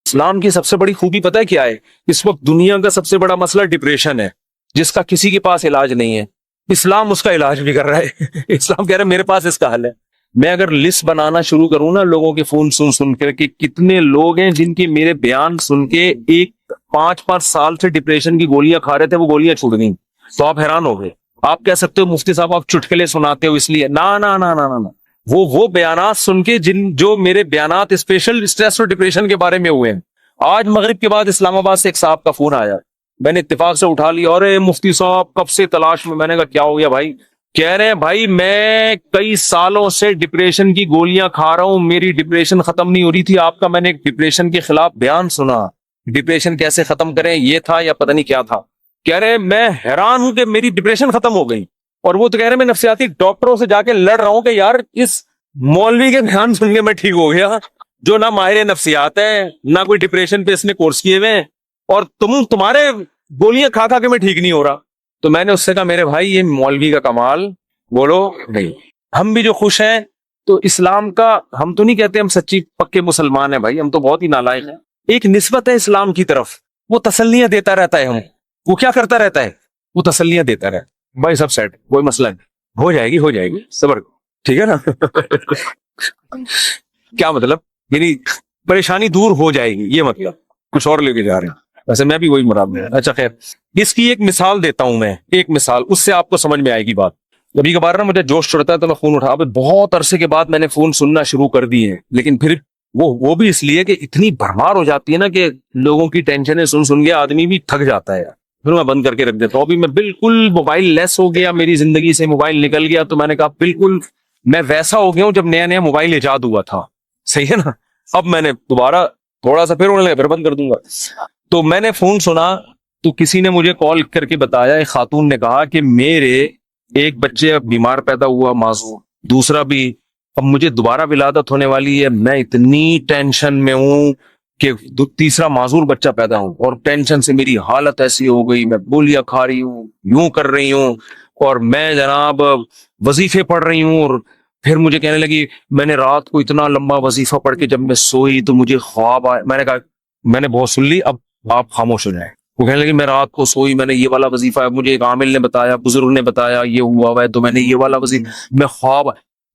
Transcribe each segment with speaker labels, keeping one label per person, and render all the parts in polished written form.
Speaker 1: اسلام کی سب سے بڑی خوبی پتہ ہے کیا ہے؟ اس وقت دنیا کا سب سے بڑا مسئلہ ڈپریشن ہے، جس کا کسی کے پاس علاج نہیں ہے۔ اسلام اس کا علاج بھی کر رہا ہے۔ اسلام کہہ رہا ہے میرے پاس اس کا حل ہے۔ میں اگر لسٹ بنانا شروع کروں نا لوگوں کے فون سن کر کہ کتنے لوگ ہیں جن کی میرے بیان سن کے 5 سال سے ڈپریشن کی گولیاں کھا رہے تھے، وہ گولیاں چھوٹ گئیں، تو آپ حیران ہو گئے۔ آپ کہہ سکتے ہو مفتی صاحب آپ چٹکلے سناتے ہو اس لیے، نا نا نا نا نا، وہ بیانات سن کے جو میرے بیانات اسپیشل اسٹریس اور ڈپریشن کے بارے میں ہوئے ہیں۔ آج مغرب کے بعد اسلام آباد سے ایک صاحب کا فون آیا، میں نے اتفاق سے اٹھا لیا، اور مفتی صاحب کب سے تلاش میں نے کہا کیا ہو گیا بھائی؟ کہہ رہے ہیں بھائی میں کئی سالوں سے ڈپریشن کی گولیاں کھا رہا ہوں، میری ڈپریشن ختم نہیں ہو رہی تھی، آپ کا میں نے ایک ڈپریشن کے خلاف بیان سنا، ڈپریشن کیسے ختم کریں یہ تھا یا پتہ نہیں کیا تھا۔ کہہ رہے میں حیران ہوں کہ میری ڈپریشن ختم ہو گئی، اور وہ تو کہہ رہے میں نفسیاتی ڈاکٹروں سے جا کے لڑ رہا ہوں کہ یار اس مولوی کے بیان سن کے میں ٹھیک ہو گیا، جو نہ ماہر نفسیات ہے نہ کوئی ڈپریشن پہ اس نے کورس کیے ہوئے ہیں، اور تمہارے گولیاں کھا کھا کے میں ٹھیک نہیں ہو رہا۔ تو میں نے اس سے کہا میرے بھائی یہ مولوی کا کمال بولو نہیں، ہم بھی جو خوش ہیں تو اسلام کا، ہم تو نہیں کہتے ہم سچی پکے مسلمان ہیں بھائی، ہم تو بہت ہی نالائق ہیں۔ ایک نسبت ہے اسلام کی طرف، وہ تسلیاں دیتا رہتا ہے، ہم وہ کیا کرتا رہتا ہے؟ وہ تسلیاں دیتا رہتا، بھائی سب سیٹ، کوئی مسئلہ نہیں، ہو جائے گی صبر، ٹھیک ہے نا؟ کیا مطلب؟ یعنی پریشانی دور ہو جائے گی، یہ مطلب کچھ اور لے کے جا رہے ہیں، ویسے میں بھی وہی مراد میں۔ اچھا خیر، اس کی ایک مثال دیتا ہوں میں، ایک مثال، اس سے آپ کو سمجھ میں آئے گی بات۔ کبھی کبھار نا مجھے جوش چڑھتا ہے تو میں فون اٹھا، بہت عرصے کے بعد میں نے فون سننا شروع کر دیے ہیں، لیکن پھر وہ بھی اس لیے کہ اتنی بھرمار ہو جاتی ہے نا کہ لوگوں کی ٹینشنیں سن کے آدمی بھی تھک جاتا ہے، پھر میں بند کر کے رکھ دیتا ہوں۔ ابھی میں بالکل موبائل لیس ہو گیا، میری زندگی سے موبائل نکل گیا، تو میں نے کہا بالکل میں ویسا ہو گیا ہوں جب نیا نیا موبائل ایجاد ہوا تھا، صحیح ہے نا؟ اب میں نے دوبارہ تھوڑا سا پھر ہونے لگا، پھر بند کر دوں گا۔ تو میں نے فون سنا تو کسی نے مجھے کال کر کے بتایا، ایک خاتون نے کہا کہ میرے ایک بچے بیمار پیدا ہوا معذور، دوسرا بھی اب مجھے دوبارہ ولادت ہونے والی ہے، میں اتنی ٹینشن میں ہوں کہ تیسرا معذور بچہ پیدا ہوں، اور ٹینشن سے میری حالت ایسی ہو گئی، میں گولیاں کھا رہی ہوں، یوں کر رہی ہوں، اور میں جناب وظیفے پڑھ رہی ہوں۔ اور پھر مجھے کہنے لگی میں نے رات کو اتنا لمبا وظیفہ پڑھ کے جب میں سوئی تو مجھے خواب آئے۔ میں نے کہا میں نے بہت سن لی، اب آپ خاموش ہو جائیں۔ وہ کہنے لگی میں رات کو سوئی، میں نے یہ والا وظیفہ، مجھے ایک عامل نے بتایا، بزرگ نے بتایا یہ ہوا ہے، تو میں نے یہ والا وظیفہ، میں خواب،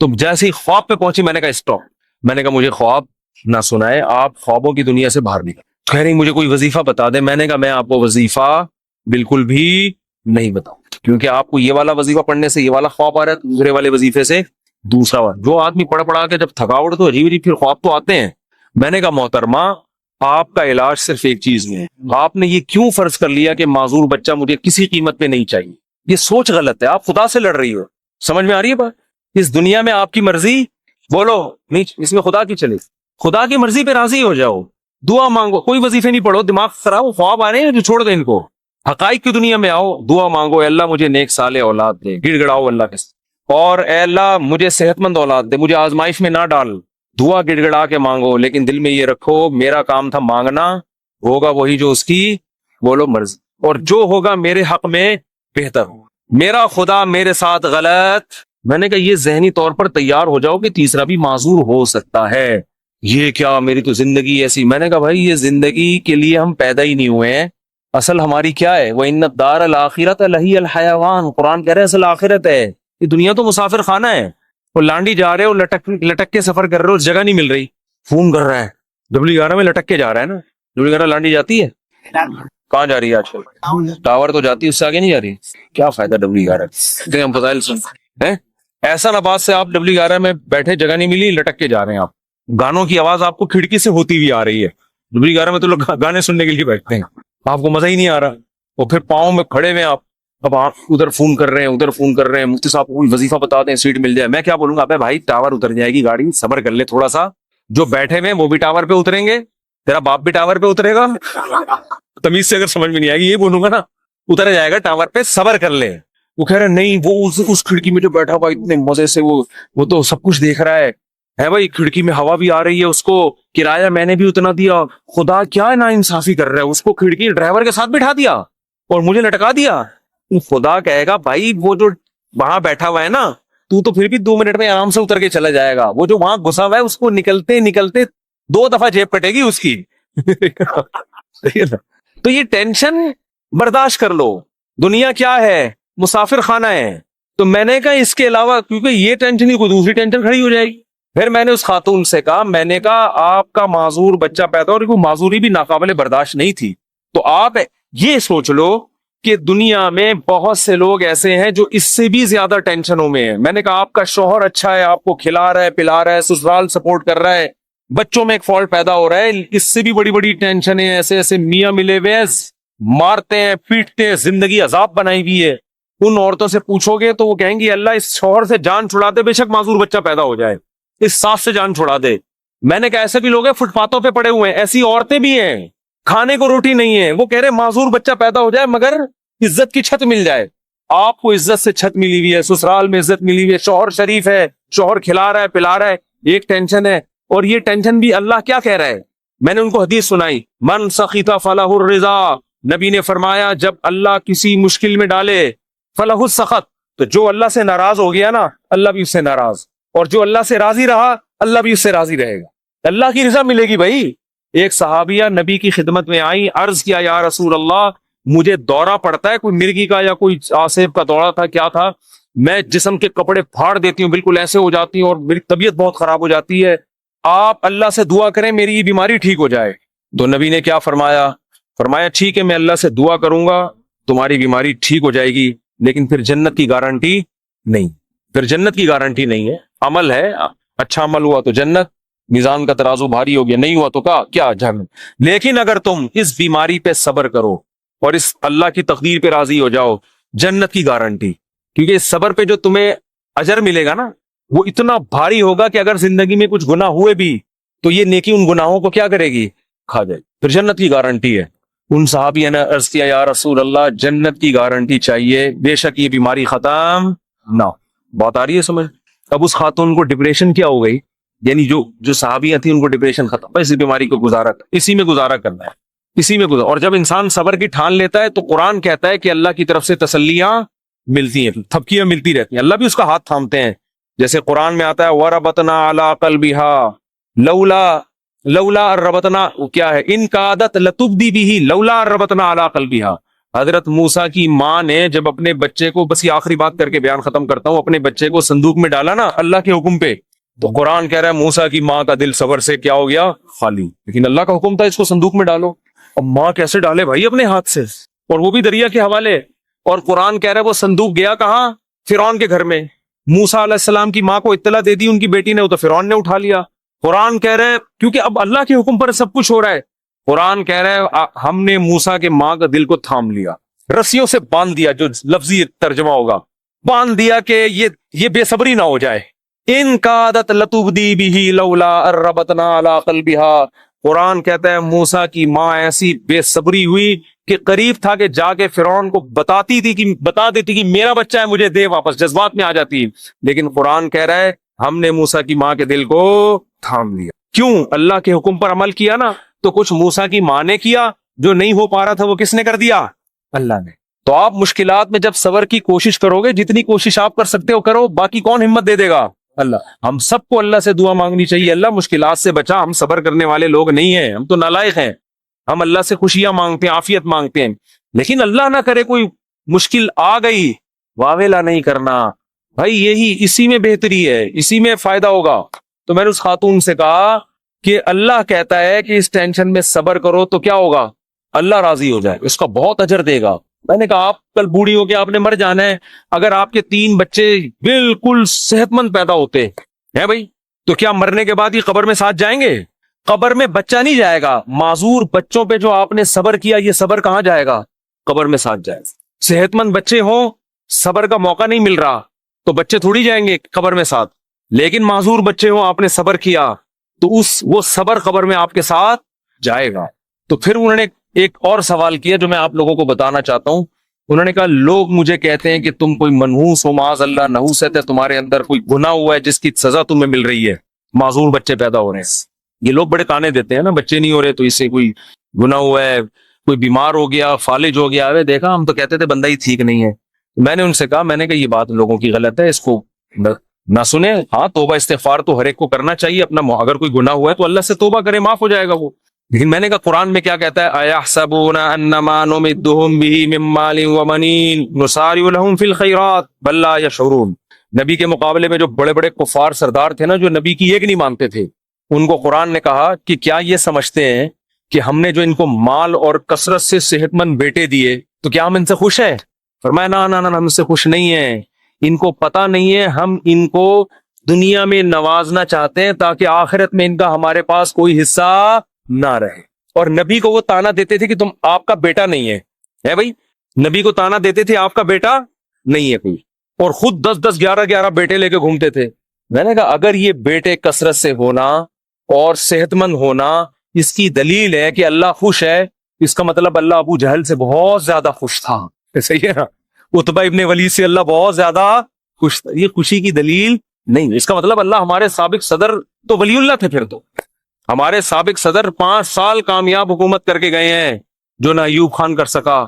Speaker 1: تو جیسے ہی خواب پہ پہنچی میں نے کہا اسٹاپ، میں نے کہا مجھے خواب نہ سنائے، آپ خوابوں کی دنیا سے باہر نکل۔ کہہ رہی مجھے کوئی وظیفہ بتا دے۔ میں نے کہا میں آپ کو وظیفہ بالکل بھی نہیں بتاؤں، کیونکہ آپ کو یہ والا وظیفہ پڑھنے سے یہ والا خواب آ رہا ہے، دوسرے والے وظیفے سے دوسرا والا۔ جو آدمی پڑھا کے جب تھکاوٹ تو عجیب پھر خواب تو آتے ہیں۔ میں نے کہا محترمہ آپ کا علاج صرف ایک چیز میں ہے، آپ نے یہ کیوں فرض کر لیا کہ معذور بچہ مجھے کسی قیمت پہ نہیں چاہیے؟ یہ سوچ غلط ہے، آپ خدا سے لڑ رہی ہو۔ سمجھ میں آ رہی ہے بات؟ اس دنیا میں آپ کی مرضی بولو نہیں، اس میں خدا کی چلے، خدا کی مرضی پہ راضی ہو جاؤ، دعا مانگو، کوئی وظیفے نہیں پڑھو، دماغ خراب ہو، خواب آ رہے ہیں جو چھوڑ دیں ان کو، حقائق کی دنیا میں آؤ، دعا مانگو، اے اللہ مجھے نیک صالح اولاد دے، گڑ گڑاؤ اللہ کے ساتھ، اور اے اللہ مجھے صحت مند اولاد دے، مجھے آزمائش میں نہ ڈال، دعا گڑ گڑا کے مانگو، لیکن دل میں یہ رکھو میرا کام تھا مانگنا، ہوگا وہی جو اس کی بولو مرضی، اور جو ہوگا میرے حق میں بہتر ہو، میرا خدا میرے ساتھ غلط۔ میں نے کہا یہ ذہنی طور پر تیار ہو جاؤ کہ تیسرا بھی معذور ہو سکتا ہے، یہ کیا میری تو زندگی ایسی۔ میں نے کہا بھائی یہ زندگی کے لیے ہم پیدا ہی نہیں ہوئے ہیں، اصل ہماری کیا ہے؟ وَإِنَّ الدَّارَ الْآخِرَةَ لَهِيَ الْحَيَوَانُ، قرآن کہہ رہے ہیں اصل آخرت ہے، یہ دنیا تو مسافر خانہ ہے، وہ لانڈی جا رہے ہو، لٹک کے سفر کر رہے ہو، جگہ نہیں مل رہی، فون کر رہا ہے W11 میں لٹک کے جا رہا ہے نا، W11 لانڈی جاتی ہے، کہاں جا رہی ہے آج کل؟ ٹاور تو جاتی ہے، اس سے آگے نہیں جا رہی، کیا فائدہ W11 ہم فضائل سن ایسا نباز سے آپ W11 میں بیٹھے، جگہ نہیں ملی، لٹک کے جا رہے ہیں آپ، گانوں کی آواز آپ کو کھڑکی سے ہوتی ہوئی آ رہی ہے، W11 میں تو لوگ گانے سننے کے لیے بیٹھتے ہیں، آپ کو مزہ ہی نہیں آ رہا، اور پھر پاؤں میں کھڑے ہوئے آپ، اب آپ ادھر فون کر رہے ہیں ادھر فون کر رہے ہیں، مفتی صاحب کو کوئی وظیفہ بتا دیں سیٹ مل جائے۔ میں کیا بولوں گا؟ ابے بھائی ٹاور اتر جائے گی گاڑی، صبر کر لے تھوڑا سا، جو بیٹھے ہوئے وہ بھی ٹاور پہ اتریں گے، تیرا باپ بھی ٹاور پہ اترے گا، تمیز سے اگر سمجھ میں نہیں آئے گی یہ بولوں گا نا، اتر جائے گا ٹاور پہ، صبر کر لے۔ وہ کہہ رہے نہیں وہ اس کھڑکی میں جو بیٹھا ہوا اتنے مزے سے وہ تو سب کچھ دیکھ رہا ہے بھائی، کھڑکی میں ہوا بھی آ رہی ہے، اس کو کرایہ میں نے بھی اتنا دیا، خدا کیا نا انصافی کر رہا ہے، اس کو کھڑکی ڈرائیور کے ساتھ بٹھا دیا اور مجھے لٹکا دیا۔ خدا کہے گا بھائی وہ جو وہاں بیٹھا ہوا ہے نا، تو پھر بھی 2 منٹ میں آرام سے اتر کے چلا جائے گا، وہ جو وہاں گھسا ہوا ہے اس کو نکلتے 2 دفعہ جیب کٹے گی اس کی، تو یہ ٹینشن برداشت کر لو. دنیا کیا ہے؟ مسافر خانہ ہے. تو میں نے کہا اس کے علاوہ کیونکہ یہ ٹینشن ہی کوئی دوسری ٹینشن کھڑی ہو جائے گی. پھر میں نے اس خاتون سے کہا، میں نے کہا آپ کا معذور بچہ پیدا ہو، اور معذوری بھی ناقابل برداشت نہیں تھی. تو آپ یہ سوچ لو کہ دنیا میں بہت سے لوگ ایسے ہیں جو اس سے بھی زیادہ ٹینشنوں میں ہیں. میں نے کہا آپ کا شوہر اچھا ہے، آپ کو کھلا رہا ہے پلا رہا ہے، سسرال سپورٹ کر رہا ہے، بچوں میں ایک فالٹ پیدا ہو رہا ہے، اس سے بھی بڑی بڑی ٹینشنیں. ایسے ایسے میاں ملے ہوئے مارتے ہیں پیٹتے ہیں، زندگی عذاب بنائی ہوئی ہے. ان عورتوں سے پوچھو گے تو وہ کہیں گی اللہ اس شوہر سے جان چھڑا دے، بے شک معذور بچہ پیدا ہو جائے، اس ساس سے جان چھڑا دے. میں نے کہا ایسے بھی لوگ ہیں فٹ پاتھوں پہ پڑے ہوئے ہیں، ایسی عورتیں بھی ہیں کھانے کو روٹی نہیں ہے، وہ کہہ رہے معذور بچہ پیدا ہو جائے مگر عزت کی چھت مل جائے. آپ کو عزت سے چھت ملی ہوئی ہے، سسرال میں عزت ملی ہوئی ہے، شوہر شریف ہے، شوہر کھلا رہا ہے پلا رہا ہے، ایک ٹینشن ہے. اور یہ ٹینشن بھی اللہ کیا کہہ رہا ہے؟ میں نے ان کو حدیث سنائی، من سخط فلہ الرضا. نبی نے فرمایا جب اللہ کسی مشکل میں ڈالے فلہ السخط، تو جو اللہ سے ناراض ہو گیا نا اللہ بھی اس سے ناراض، اور جو اللہ سے راضی رہا اللہ بھی اس سے راضی رہے گا. اللہ کی رضا ملے گی بھائی. ایک صحابیہ نبی کی خدمت میں آئی، عرض کیا یا رسول اللہ مجھے دورہ پڑتا ہے، کوئی مرگی کا یا کوئی آصف کا دورہ تھا کیا تھا، میں جسم کے کپڑے پھاڑ دیتی ہوں، بالکل ایسے ہو جاتی ہوں اور میری طبیعت بہت خراب ہو جاتی ہے، آپ اللہ سے دعا کریں میری یہ بیماری ٹھیک ہو جائے. تو نبی نے کیا فرمایا؟ فرمایا ٹھیک ہے میں اللہ سے دعا کروں گا تمہاری بیماری ٹھیک ہو جائے گی، لیکن پھر جنت کی گارنٹی نہیں. پھر جنت کی گارنٹی نہیں ہے. عمل ہے، اچھا عمل ہوا تو جنت، میزان کا ترازو بھاری ہو گیا، نہیں ہوا تو کیا جہنم. لیکن اگر تم اس بیماری پہ صبر کرو اور اس اللہ کی تقدیر پہ راضی ہو جاؤ، جنت کی گارنٹی. کیونکہ اس صبر پہ جو تمہیں اجر ملے گا نا وہ اتنا بھاری ہوگا کہ اگر زندگی میں کچھ گناہ ہوئے بھی تو یہ نیکی ان گناہوں کو کیا کرے گی؟ کھا جائے. پھر جنت کی گارنٹی ہے. ان صحابیوں نے عرض کیا یا رسول اللہ جنت کی گارنٹی چاہیے، بے شک یہ بیماری ختم نہ. بات آ رہی ہے سمجھ؟ اب اس خاتون کو ڈپریشن کیا ہو گئی، یعنی جو صحابیاں تھیں ان کو ڈپریشن ختم، اسی بیماری کو اسی میں گزارا کرنا ہے، اسی میں گزارا. اور جب انسان صبر کی ٹھان لیتا ہے تو قرآن کہتا ہے کہ اللہ کی طرف سے تسلیاں ملتی ہیں، تھپکیاں ملتی رہتی ہیں، اللہ بھی اس کا ہاتھ تھامتے ہیں. جیسے قرآن میں آتا ہے وَرَبَطْنَا عَلَىٰ قَلْبِهَا لولا ربطنا، کیا ہے ان کا عادت لتبدی بھی لولا ربطنا علی قلبها. حضرت موسیٰ کی ماں نے جب اپنے بچے کو، بس یہ آخری بات کر کے بیان ختم کرتا ہوں، اپنے بچے کو صندوق میں ڈالا نا اللہ کے حکم پہ، تو قرآن کہہ رہا ہے موسیٰ کی ماں کا دل صبر سے کیا ہو گیا؟ خالی. لیکن اللہ کا حکم تھا اس کو صندوق میں ڈالو. اب ماں کیسے ڈالے بھائی اپنے ہاتھ سے، اور وہ بھی دریا کے حوالے. اور قرآن کہہ رہا ہے وہ صندوق گیا کہاں؟ فرعون کے گھر میں. موسیٰ علیہ السلام کی ماں کو اطلاع دے دی ان کی بیٹی نے، وہ تو فرعون نے اٹھا لیا. قرآن کہہ رہے کیونکہ اب اللہ کے حکم پر سب کچھ ہو رہا ہے. قرآن کہہ رہے ہم نے موسیٰ کے ماں کا دل کو تھام لیا، رسیوں سے باندھ دیا، جو لفظی ترجمہ ہوگا باندھ دیا کہ یہ بے صبری نہ ہو جائے. ان کا عادت لتبدی بھی لولا ربطنا علی قلبها. قرآن کہتا ہے موسیٰ کی ماں ایسی بے صبری ہوئی کہ قریب تھا کہ جا کے فرعون کو بتا دیتی کہ میرا بچہ ہے مجھے دے واپس، جذبات میں آ جاتی. لیکن قرآن کہہ رہا ہے ہم نے موسیٰ کی ماں کے دل کو تھام لیا. کیوں؟ اللہ کے حکم پر عمل کیا نا. تو کچھ موسیٰ کی ماں نے کیا، جو نہیں ہو پا رہا تھا وہ کس نے کر دیا؟ اللہ نے. تو آپ مشکلات میں جب صبر کی کوشش کرو گے، جتنی کوشش آپ کر سکتے ہو کرو، باقی کون ہمت دے دے گا؟ اللہ. ہم سب کو اللہ سے دعا مانگنی چاہیے، اللہ مشکلات سے بچا. ہم صبر کرنے والے لوگ نہیں ہیں، ہم تو نالائق ہیں. ہم اللہ سے خوشیاں مانگتے ہیں، عافیت مانگتے ہیں، لیکن اللہ نہ کرے کوئی مشکل آ گئی، واویلا نہیں کرنا بھائی. یہی اسی میں بہتری ہے، اسی میں فائدہ ہوگا. تو میں نے اس خاتون سے کہا کہ اللہ کہتا ہے کہ اس ٹینشن میں صبر کرو تو کیا ہوگا؟ اللہ راضی ہو جائے، اس کا بہت اجر دے گا. میں نے کہا آپ کل بوڑھی ہو کے آپ نے مر جانا ہے، اگر آپ کے 3 بچے بالکل صحت مند پیدا ہوتے ہیں بھائی، تو کیا مرنے کے بعد یہ قبر میں ساتھ جائیں گے؟ قبر میں بچہ نہیں جائے گا. معذور بچوں پہ جو آپ نے صبر کیا، یہ صبر کہاں جائے گا؟ قبر میں ساتھ جائے گا. صحت مند بچے ہوں، صبر کا موقع نہیں مل رہا تو بچے تھوڑی جائیں گے قبر میں ساتھ. لیکن معذور بچے ہوں، آپ نے صبر کیا تو وہ صبر قبر میں آپ کے ساتھ جائے گا. تو پھر انہوں نے ایک اور سوال کیا جو میں آپ لوگوں کو بتانا چاہتا ہوں. انہوں نے کہا لوگ مجھے کہتے ہیں کہ تم کوئی منحوس ہو، معاذ اللہ نحوست ہے، تمہارے اندر کوئی گناہ ہوا ہے جس کی سزا تمہیں مل رہی ہے، معذور بچے پیدا ہو رہے ہیں. یہ لوگ بڑے تانے دیتے ہیں نا، بچے نہیں ہو رہے تو اس سے کوئی گناہ ہوا ہے، کوئی بیمار ہو گیا، فالج ہو گیا. ارے دیکھا ہم تو کہتے تھے بندہ ہی ٹھیک نہیں ہے. میں نے ان سے کہا، میں نے کہا یہ بات لوگوں کی غلط ہے، اس کو نہ سنیں. ہاں توبہ استغفار تو ہر ایک کو کرنا چاہیے اپنا، اگر کوئی گناہ ہوا ہے تو اللہ سے توبہ کرے، معاف ہو جائے گا وہ. لیکن میں نے کہا قرآن میں کیا کہتا ہے، اَيَحْسَبُونَ أَنَّمَا نُمِدُّهُم بِهِ مِن مَّالٍ وَبَنِينَ نُسَارِعُ لَهُمْ فِي الْخَيْرَاتِ بَل لَّا يَشْعُرُونَ۔ نبی کے مقابلے میں جو بڑے بڑے کفار سردار تھے نا، جو نبی کی ایک نہیں مانتے تھے، ان کو قرآن نے کہا کہ کیا یہ سمجھتے ہیں کہ ہم نے جو ان کو مال اور کثرت سے صحت مند بیٹے دیے تو کیا ہم ان سے خوش ہیں؟ فرمایا نا نا نا، ہم سے خوش نہیں ہیں، ان کو پتہ نہیں ہے ہم ان کو دنیا میں نوازنا چاہتے ہیں تاکہ آخرت میں ان کا ہمارے پاس کوئی حصہ نہ رہے۔ اور نبی کو وہ تانا دیتے تھے کہ تم آپ کا بیٹا نہیں ہے بھائی، نبی کو تانا دیتے تھے آپ کا بیٹا نہیں ہے کوئی، اور خود 10 11 بیٹے لے کے گھومتے تھے۔ میں نے کہا اگر یہ بیٹے کثرت سے ہونا اور صحت مند ہونا اس کی دلیل ہے کہ اللہ خوش ہے، اس کا مطلب اللہ ابو جہل سے بہت زیادہ خوش تھا، صحیح ہے نا؟ عتبہ ابن ولید سے اللہ بہت زیادہ خوش تھا، یہ خوشی کی دلیل نہیں۔ اس کا مطلب اللہ ہمارے سابق صدر تو ولی اللہ تھے، پھر تو ہمارے سابق صدر 5 سال کامیاب حکومت کر کے گئے ہیں جو نہ ایوب خان کر سکا،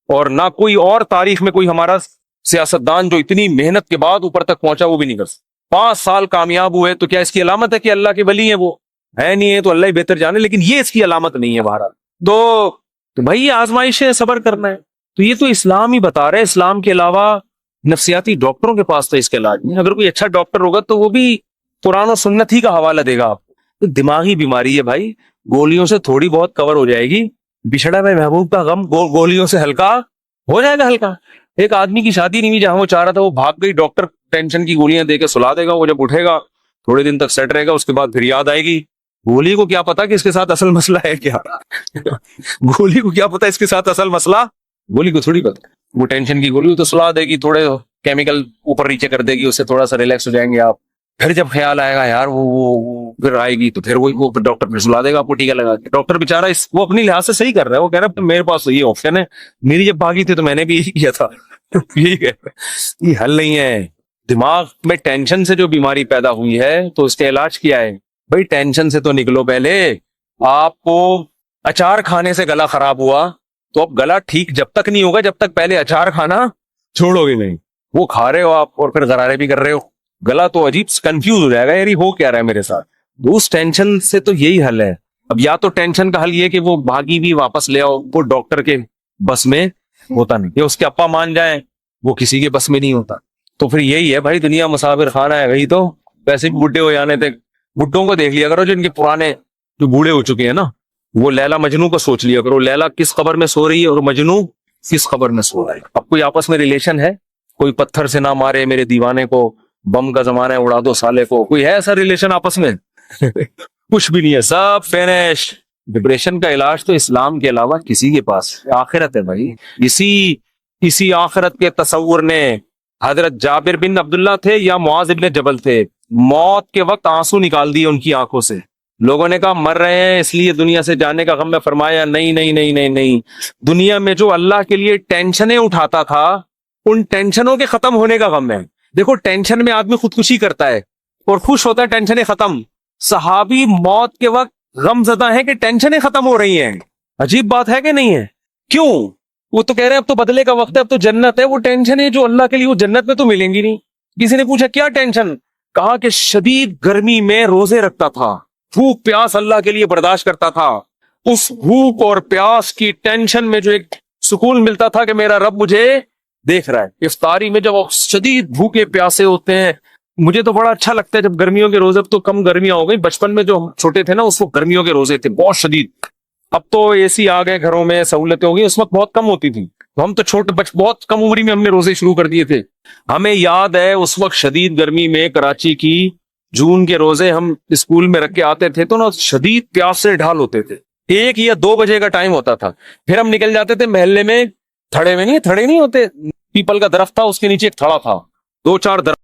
Speaker 1: اور نہ کوئی اور تاریخ میں کوئی ہمارا سیاستدان جو اتنی محنت کے بعد اوپر تک پہنچا وہ بھی نہیں کر سکتا۔ 5 سال کامیاب ہوئے تو کیا اس کی علامت ہے کہ اللہ کے ولی ہیں؟ وہ ہے نہیں ہے تو اللہ ہی بہتر جانے، لیکن یہ اس کی علامت نہیں ہے بہرحال۔ تو بھائی یہ آزمائش ہے، صبر کرنا ہے۔ تو یہ تو اسلام ہی بتا رہے، اسلام کے علاوہ نفسیاتی ڈاکٹروں کے پاس تو اس کے علاج نہیں۔ اگر کوئی اچھا ڈاکٹر ہوگا تو وہ بھی قرآن و سنت ہی کا حوالہ دے گا آپ کو۔ دماغی بیماری ہے بھائی، گولیوں سے تھوڑی بہت کور ہو جائے گی، بچھڑا میں محبوب کا غم گولیوں سے ہلکا ہو جائے گا ہلکا۔ ایک آدمی کی شادی نہیں ہوئی جہاں وہ چاہ رہا تھا، وہ بھاگ گئی، ڈاکٹر ٹینشن کی گولیاں دے کے سلا دے گا، وہ جب اٹھے گا تھوڑے دن تک سیٹ رہے گا، اس کے بعد پھر یاد آئے گی۔ گولی کو کیا پتا کہ اس کے ساتھ اصل مسئلہ ہے کیا؟ گولی کو کیا پتا اس کے ساتھ اصل مسئلہ، گولی کو تھوڑی پتا۔ وہ ٹینشن کی گولی تو سلا دے گی، تھوڑے کیمیکل اوپر نیچے کر دے گی، اس سے تھوڑا سا ریلیکس ہو جائیں گے آپ۔ پھر جب خیال آئے گا یار وہ پھر آئے گی تو پھر وہ ڈاکٹر پھر سلا دے گا آپ کو ٹیکا لگا کے۔ ڈاکٹر بیچارہ وہ اپنی لحاظ سے صحیح کر رہا ہے، وہ کہہ رہا ہے میرے پاس تو یہ آپشن ہے، میری جب بھاگی تھی تو میں نے بھی یہی کیا تھا۔ یہی کہہ رہا ہے، یہ حل نہیں ہے۔ دماغ میں ٹینشن سے جو بیماری پیدا ہوئی ہے تو اس کا علاج کیا ہے بھائی؟ ٹینشن سے تو نکلو پہلے۔ آپ کو اچار کھانے سے گلا خراب ہوا تو اب گلا ٹھیک جب تک نہیں ہوگا جب تک پہلے اچار کھانا چھوڑو گے نہیں۔ وہ کھا رہے ہو آپ اور پھر غرارے بھی کر رہے ہو، گلا تو عجیب کنفیوز ہو جائے گا، یار ہو کیا رہا ہے میرے ساتھ۔ اس ٹینشن سے تو یہی حل ہے۔ اب یا تو ٹینشن کا حل یہ کہ وہ بھاگی بھی واپس لے آؤ، وہ ڈاکٹر کے بس میں ہوتا نہیں، یا اس کے ابا مان جائیں، وہ کسی کے بس میں نہیں ہوتا۔ تو پھر یہی ہے بھائی، دنیا مسافر خانہ ہے، وہی تو ویسے بھی بڈھے ہو جانے تھے۔ بڈھوں کو دیکھ لیا کرو جو ان کے پرانے جو بوڑھے ہو چکے ہیں نا، وہ لیلا مجنو کو سوچ لیا کرو، لیلا کس قبر میں سو رہی ہے اور مجنو کس قبر میں سو رہا ہے۔ اب کوئی آپس میں ریلیشن ہے؟ کوئی پتھر سے نہ مارے میرے دیوانے کو، بم کا زمانہ ہے اڑا دو سالے کو، کوئی ہے ایسا ریلیشن آپس میں؟ کچھ بھی نہیں ہے، سب فینش۔ ڈپریشن کا علاج تو اسلام کے علاوہ کسی کے پاس آخرت ہے بھائی۔ اسی آخرت کے تصور نے حضرت جابر بن عبداللہ تھے یا معاذ بن جبل تھے، موت کے وقت آنسو نکال دیے ان کی آنکھوں سے۔ لوگوں نے کہا مر رہے ہیں اس لیے دنیا سے جانے کا غم میں، فرمایا نہیں نہیں نہیں نہیں نہیں، دنیا میں جو اللہ کے لیے ٹینشنیں اٹھاتا تھا ان ٹینشنوں کے ختم ہونے کا غم ہے۔ دیکھو ٹینشن میں آدمی خودکشی کرتا ہے اور خوش ہوتا ہے ٹینشنیں ختم۔ صحابی موت کے وقت غم زدہ ہیں کہ ٹینشنیں ختم ہو رہی ہیں۔ عجیب بات ہے کہ نہیں ہے؟ کیوں؟ وہ تو کہہ رہے ہیں اب تو بدلے کا وقت ہے، اب تو جنت ہے۔ وہ ٹینشنیں جو اللہ کے لیے وہ جنت میں تو ملیں گی نہیں۔ کسی نے پوچھا کیا ٹینشن؟ کہا کہ شدید گرمی میں روزے رکھتا تھا، بھوک پیاس اللہ کے لیے برداشت کرتا تھا، اس بھوک اور پیاس کی ٹینشن میں جو ایک سکون ملتا تھا کہ میرا رب مجھے دیکھ رہا ہے۔ افطاری میں جب شدید بھوکے پیاسے ہوتے ہیں، مجھے تو بڑا اچھا لگتا ہے جب گرمیوں کے روزے، اب تو کم گرمیاں ہو گئی، بچپن میں جو ہم چھوٹے تھے نا اس وقت گرمیوں کے روزے تھے بہت شدید۔ اب تو اے سی آ گئے گھروں میں، سہولتیں ہو گئی، اس وقت بہت کم ہوتی تھی، تو ہم تو بہت کم عمری میں ہم نے روزے شروع کر دیے تھے۔ ہمیں یاد ہے اس وقت شدید گرمی میں کراچی کی جون کے روزے ہم اسکول میں رکھ کے آتے تھے تو نا شدید پیاس سے ڈھال ہوتے تھے۔ 1 یا 2 بجے کا ٹائم ہوتا تھا، پھر ہم نکل جاتے تھے محلے میں، تھڑے نہیں ہوتے، پیپل کا درخت تھا اس کے نیچے ایک تھڑا تھا، 2-4 درخت